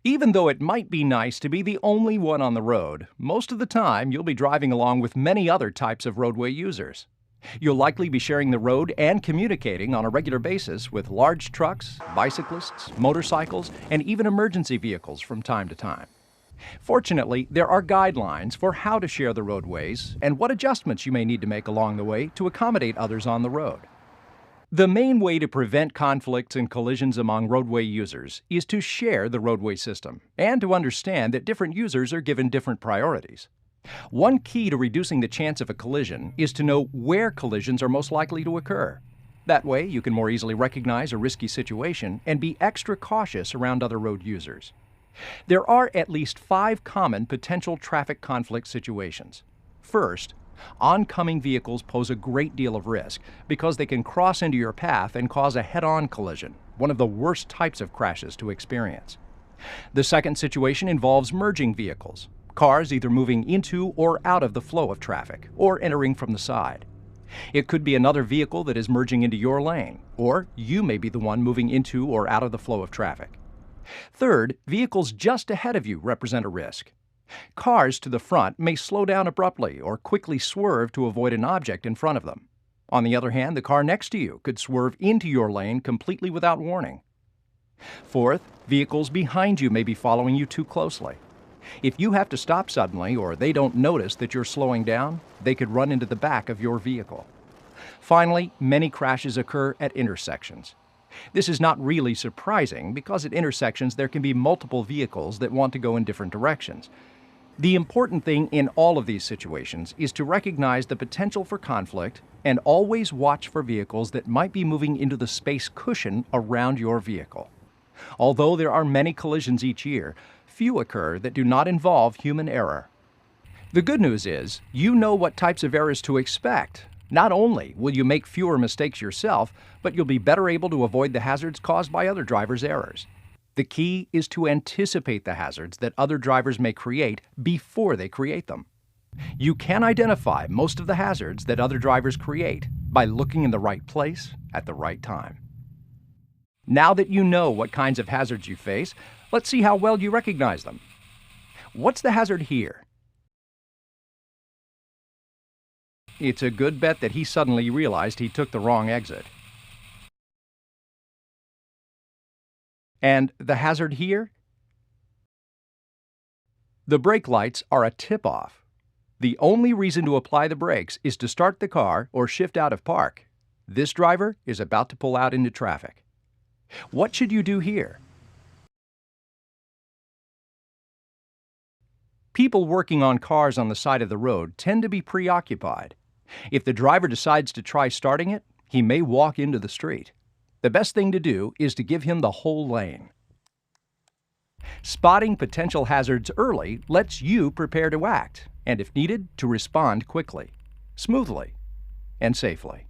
Even though it might be nice to be the only one on the road, most of the time you'll be driving along with many other types of roadway users. You'll likely be sharing the road and communicating on a regular basis with large trucks, bicyclists, motorcycles, and even emergency vehicles from time to time. Fortunately, there are guidelines for how to share the roadways and what adjustments you may need to make along the way to accommodate others on the road. The main way to prevent conflicts and collisions among roadway users is to share the roadway system and to understand that different users are given different priorities. One key to reducing the chance of a collision is to know where collisions are most likely to occur. That way, you can more easily recognize a risky situation and be extra cautious around other road users. There are at least 5 common potential traffic conflict situations. First, oncoming vehicles pose a great deal of risk because they can cross into your path and cause a head-on collision, one of the worst types of crashes to experience. The second situation involves merging vehicles, cars either moving into or out of the flow of traffic, or entering from the side. It could be another vehicle that is merging into your lane, or you may be the one moving into or out of the flow of traffic. Third, vehicles just ahead of you represent a risk. Cars to the front may slow down abruptly or quickly swerve to avoid an object in front of them. On the other hand, the car next to you could swerve into your lane completely without warning. Fourth, vehicles behind you may be following you too closely. If you have to stop suddenly or they don't notice that you're slowing down, they could run into the back of your vehicle. Finally, many crashes occur at intersections. This is not really surprising because at intersections there can be multiple vehicles that want to go in different directions. The important thing in all of these situations is to recognize the potential for conflict and always watch for vehicles that might be moving into the space cushion around your vehicle. Although there are many collisions each year, few occur that do not involve human error. The good news is, you know what types of errors to expect. Not only will you make fewer mistakes yourself, but you'll be better able to avoid the hazards caused by other drivers' errors. The key is to anticipate the hazards that other drivers may create before they create them. You can identify most of the hazards that other drivers create by looking in the right place at the right time. Now that you know what kinds of hazards you face, let's see how well you recognize them. What's the hazard here? It's a good bet that he suddenly realized he took the wrong exit. And the hazard here? The brake lights are a tip-off. The only reason to apply the brakes is to start the car or shift out of park. This driver is about to pull out into traffic. What should you do here? People working on cars on the side of the road tend to be preoccupied. If the driver decides to try starting it, he may walk into the street. The best thing to do is to give him the whole lane. Spotting potential hazards early lets you prepare to act, and if needed, to respond quickly, smoothly, and safely.